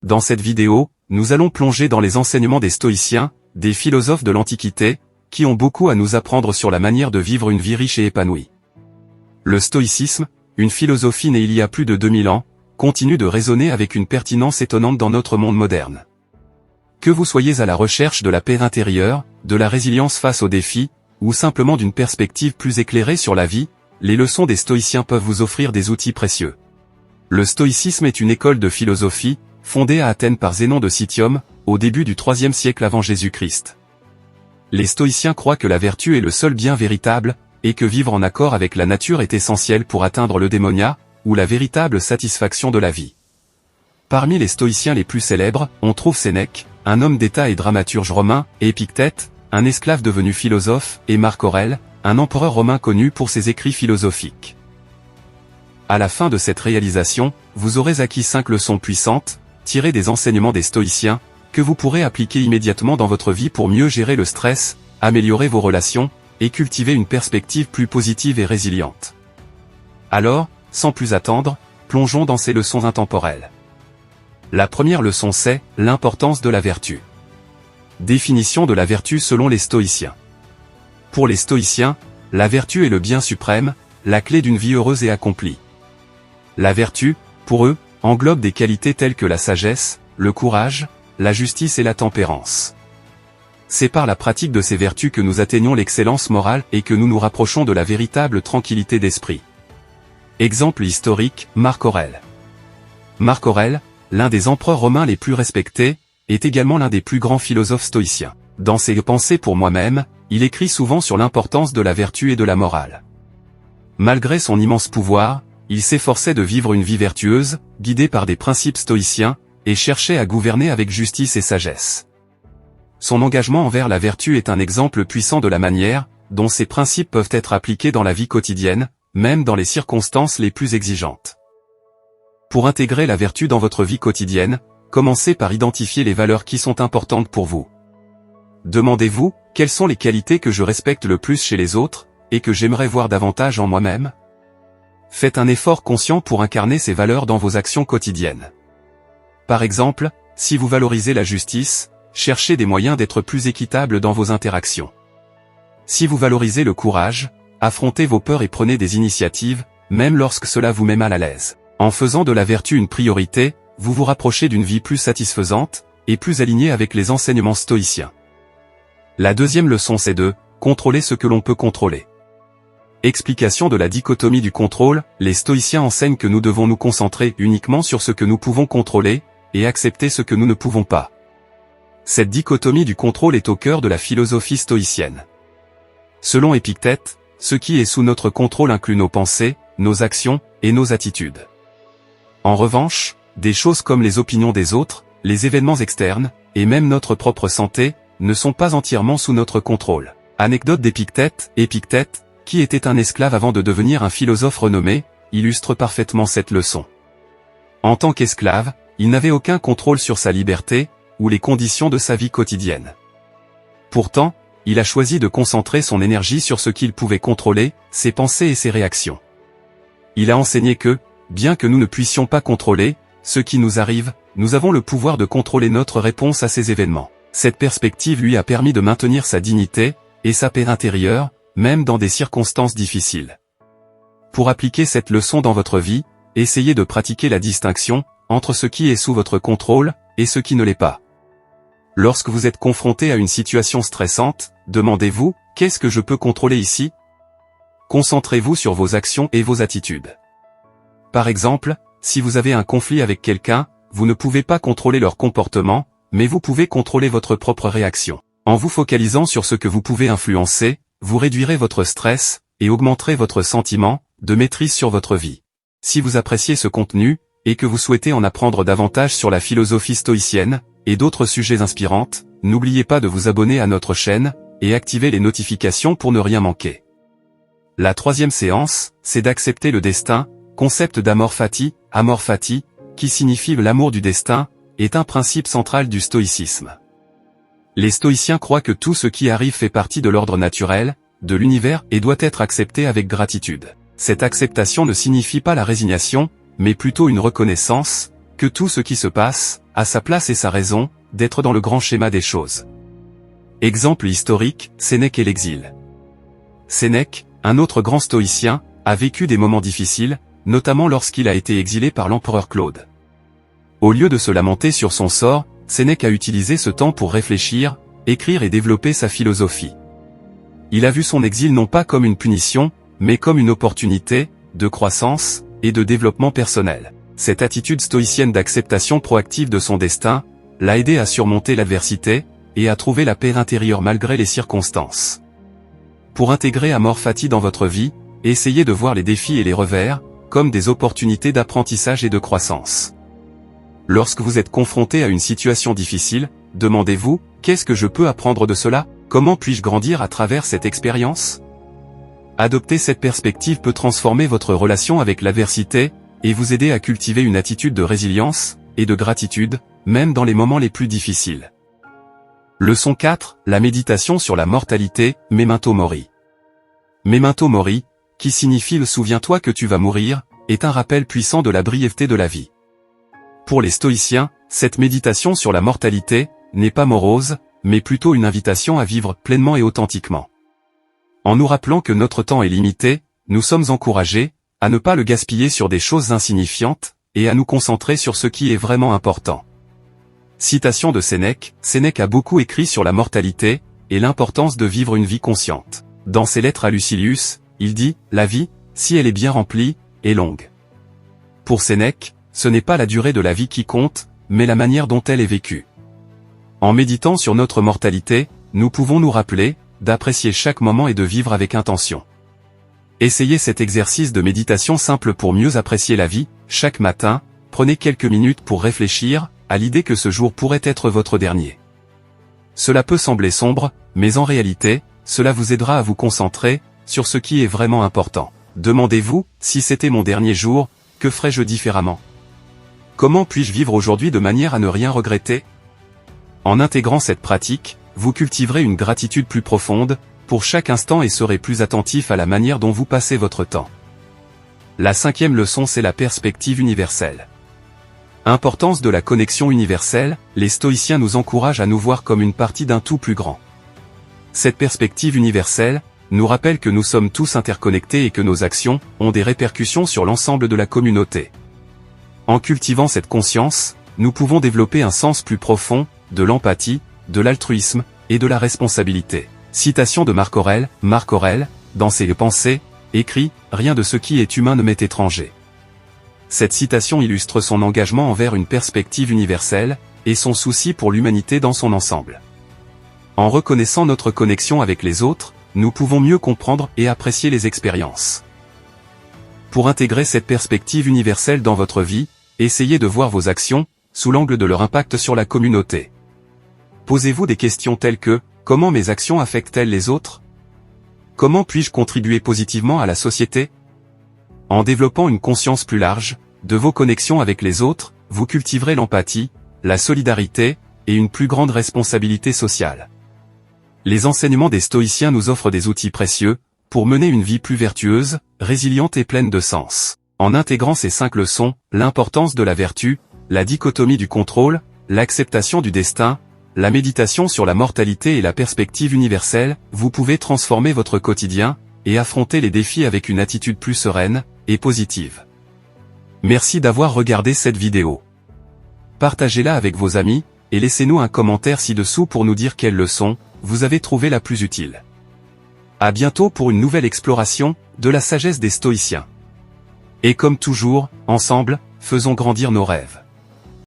Dans cette vidéo, nous allons plonger dans les enseignements des stoïciens, des philosophes de l'Antiquité, qui ont beaucoup à nous apprendre sur la manière de vivre une vie riche et épanouie. Le stoïcisme, une philosophie née il y a plus de 2000 ans, continue de résonner avec une pertinence étonnante dans notre monde moderne. Que vous soyez à la recherche de la paix intérieure, de la résilience face aux défis, ou simplement d'une perspective plus éclairée sur la vie, les leçons des stoïciens peuvent vous offrir des outils précieux. Le stoïcisme est une école de philosophie, fondée à Athènes par Zénon de Citium, au début du IIIe siècle avant Jésus-Christ. Les stoïciens croient que la vertu est le seul bien véritable, et que vivre en accord avec la nature est essentiel pour atteindre l'eudémonia, ou la véritable satisfaction de la vie. Parmi les stoïciens les plus célèbres, on trouve Sénèque, un homme d'État et dramaturge romain, et Épictète, un esclave devenu philosophe, et Marc Aurèle, un empereur romain connu pour ses écrits philosophiques. À la fin de cette réalisation, vous aurez acquis 5 leçons puissantes, tirées des enseignements des stoïciens, que vous pourrez appliquer immédiatement dans votre vie pour mieux gérer le stress, améliorer vos relations, et cultiver une perspective plus positive et résiliente. Alors, sans plus attendre, plongeons dans ces leçons intemporelles. La première leçon c'est l'importance de la vertu. Définition de la vertu selon les stoïciens. Pour les stoïciens, la vertu est le bien suprême, la clé d'une vie heureuse et accomplie. La vertu, pour eux, englobe des qualités telles que la sagesse, le courage, la justice et la tempérance. C'est par la pratique de ces vertus que nous atteignons l'excellence morale et que nous nous rapprochons de la véritable tranquillité d'esprit. Exemple historique, Marc Aurèle. Marc Aurèle, l'un des empereurs romains les plus respectés, est également l'un des plus grands philosophes stoïciens. Dans ses Pensées pour moi-même, il écrit souvent sur l'importance de la vertu et de la morale. Malgré son immense pouvoir, il s'efforçait de vivre une vie vertueuse, guidée par des principes stoïciens, et cherchait à gouverner avec justice et sagesse. Son engagement envers la vertu est un exemple puissant de la manière dont ces principes peuvent être appliqués dans la vie quotidienne, même dans les circonstances les plus exigeantes. Pour intégrer la vertu dans votre vie quotidienne, commencez par identifier les valeurs qui sont importantes pour vous. Demandez-vous, quelles sont les qualités que je respecte le plus chez les autres, et que j'aimerais voir davantage en moi-même? Faites un effort conscient pour incarner ces valeurs dans vos actions quotidiennes. Par exemple, si vous valorisez la justice, cherchez des moyens d'être plus équitable dans vos interactions. Si vous valorisez le courage, affrontez vos peurs et prenez des initiatives, même lorsque cela vous met mal à l'aise. En faisant de la vertu une priorité, vous vous rapprochez d'une vie plus satisfaisante, et plus alignée avec les enseignements stoïciens. La deuxième leçon c'est de contrôler ce que l'on peut contrôler. Explication de la dichotomie du contrôle, les stoïciens enseignent que nous devons nous concentrer uniquement sur ce que nous pouvons contrôler, et accepter ce que nous ne pouvons pas. Cette dichotomie du contrôle est au cœur de la philosophie stoïcienne. Selon Épictète, ce qui est sous notre contrôle inclut nos pensées, nos actions, et nos attitudes. En revanche, des choses comme les opinions des autres, les événements externes, et même notre propre santé, ne sont pas entièrement sous notre contrôle. Anecdote d'Épictète, Épictète, qui était un esclave avant de devenir un philosophe renommé, illustre parfaitement cette leçon. En tant qu'esclave, il n'avait aucun contrôle sur sa liberté, ou les conditions de sa vie quotidienne. Pourtant, il a choisi de concentrer son énergie sur ce qu'il pouvait contrôler, ses pensées et ses réactions. Il a enseigné que, bien que nous ne puissions pas contrôler ce qui nous arrive, nous avons le pouvoir de contrôler notre réponse à ces événements. Cette perspective lui a permis de maintenir sa dignité, et sa paix intérieure, même dans des circonstances difficiles. Pour appliquer cette leçon dans votre vie, essayez de pratiquer la distinction entre ce qui est sous votre contrôle, et ce qui ne l'est pas. Lorsque vous êtes confronté à une situation stressante, demandez-vous, qu'est-ce que je peux contrôler ici? Concentrez-vous sur vos actions et vos attitudes. Par exemple, si vous avez un conflit avec quelqu'un, vous ne pouvez pas contrôler leur comportement, mais vous pouvez contrôler votre propre réaction. En vous focalisant sur ce que vous pouvez influencer, vous réduirez votre stress, et augmenterez votre sentiment de maîtrise sur votre vie. Si vous appréciez ce contenu, et que vous souhaitez en apprendre davantage sur la philosophie stoïcienne, et d'autres sujets inspirants, n'oubliez pas de vous abonner à notre chaîne, et activer les notifications pour ne rien manquer. La troisième séance, c'est d'accepter le destin, concept d'amor fati, qui signifie l'amour du destin, est un principe central du stoïcisme. Les stoïciens croient que tout ce qui arrive fait partie de l'ordre naturel, de l'univers et doit être accepté avec gratitude. Cette acceptation ne signifie pas la résignation, mais plutôt une reconnaissance, que tout ce qui se passe a sa place et sa raison d'être dans le grand schéma des choses. Exemple historique, Sénèque et l'exil. Sénèque, un autre grand stoïcien, a vécu des moments difficiles, notamment lorsqu'il a été exilé par l'empereur Claude. Au lieu de se lamenter sur son sort, Sénèque a utilisé ce temps pour réfléchir, écrire et développer sa philosophie. Il a vu son exil non pas comme une punition, mais comme une opportunité de croissance et de développement personnel. Cette attitude stoïcienne d'acceptation proactive de son destin l'a aidé à surmonter l'adversité et à trouver la paix intérieure malgré les circonstances. Pour intégrer Amor Fati dans votre vie, essayez de voir les défis et les revers comme des opportunités d'apprentissage et de croissance. Lorsque vous êtes confronté à une situation difficile, demandez-vous, qu'est-ce que je peux apprendre de cela? Comment puis-je grandir à travers cette expérience? Adopter cette perspective peut transformer votre relation avec l'adversité et vous aider à cultiver une attitude de résilience et de gratitude, même dans les moments les plus difficiles. Leçon 4, la méditation sur la mortalité, Memento Mori. Memento Mori, qui signifie le souviens-toi que tu vas mourir, est un rappel puissant de la brièveté de la vie. Pour les stoïciens, cette méditation sur la mortalité n'est pas morose, mais plutôt une invitation à vivre pleinement et authentiquement. En nous rappelant que notre temps est limité, nous sommes encouragés à ne pas le gaspiller sur des choses insignifiantes et à nous concentrer sur ce qui est vraiment important. Citation de Sénèque, Sénèque a beaucoup écrit sur la mortalité et l'importance de vivre une vie consciente. Dans ses lettres à Lucilius, il dit « La vie, si elle est bien remplie, est longue ». Pour Sénèque, ce n'est pas la durée de la vie qui compte, mais la manière dont elle est vécue. En méditant sur notre mortalité, nous pouvons nous rappeler d'apprécier chaque moment et de vivre avec intention. Essayez cet exercice de méditation simple pour mieux apprécier la vie. Chaque matin, prenez quelques minutes pour réfléchir à l'idée que ce jour pourrait être votre dernier. Cela peut sembler sombre, mais en réalité, cela vous aidera à vous concentrer sur ce qui est vraiment important. Demandez-vous, si c'était mon dernier jour, que ferais-je différemment? Comment puis-je vivre aujourd'hui de manière à ne rien regretter? En intégrant cette pratique, vous cultiverez une gratitude plus profonde pour chaque instant et serez plus attentif à la manière dont vous passez votre temps. La 5e leçon, c'est la perspective universelle. Importance de la connexion universelle, les stoïciens nous encouragent à nous voir comme une partie d'un tout plus grand. Cette perspective universelle nous rappelle que nous sommes tous interconnectés et que nos actions ont des répercussions sur l'ensemble de la communauté. En cultivant cette conscience, nous pouvons développer un sens plus profond de l'empathie, de l'altruisme et de la responsabilité. Citation de Marc Aurèle, dans ses pensées, écrit « Rien de ce qui est humain ne m'est étranger ». Cette citation illustre son engagement envers une perspective universelle, et son souci pour l'humanité dans son ensemble. En reconnaissant notre connexion avec les autres, nous pouvons mieux comprendre et apprécier les expériences. Pour intégrer cette perspective universelle dans votre vie, essayez de voir vos actions sous l'angle de leur impact sur la communauté. Posez-vous des questions telles que « Comment mes actions affectent-elles les autres? Comment puis-je contribuer positivement à la société ?» En développant une conscience plus large de vos connexions avec les autres, vous cultiverez l'empathie, la solidarité et une plus grande responsabilité sociale. Les enseignements des stoïciens nous offrent des outils précieux pour mener une vie plus vertueuse, résiliente et pleine de sens. En intégrant ces 5 leçons, l'importance de la vertu, la dichotomie du contrôle, l'acceptation du destin, la méditation sur la mortalité et la perspective universelle, vous pouvez transformer votre quotidien et affronter les défis avec une attitude plus sereine et positive. Merci d'avoir regardé cette vidéo. Partagez-la avec vos amis et laissez-nous un commentaire ci-dessous pour nous dire quelle leçon vous avez trouvé la plus utile. À bientôt pour une nouvelle exploration de la sagesse des stoïciens. Et comme toujours, ensemble, faisons grandir nos rêves.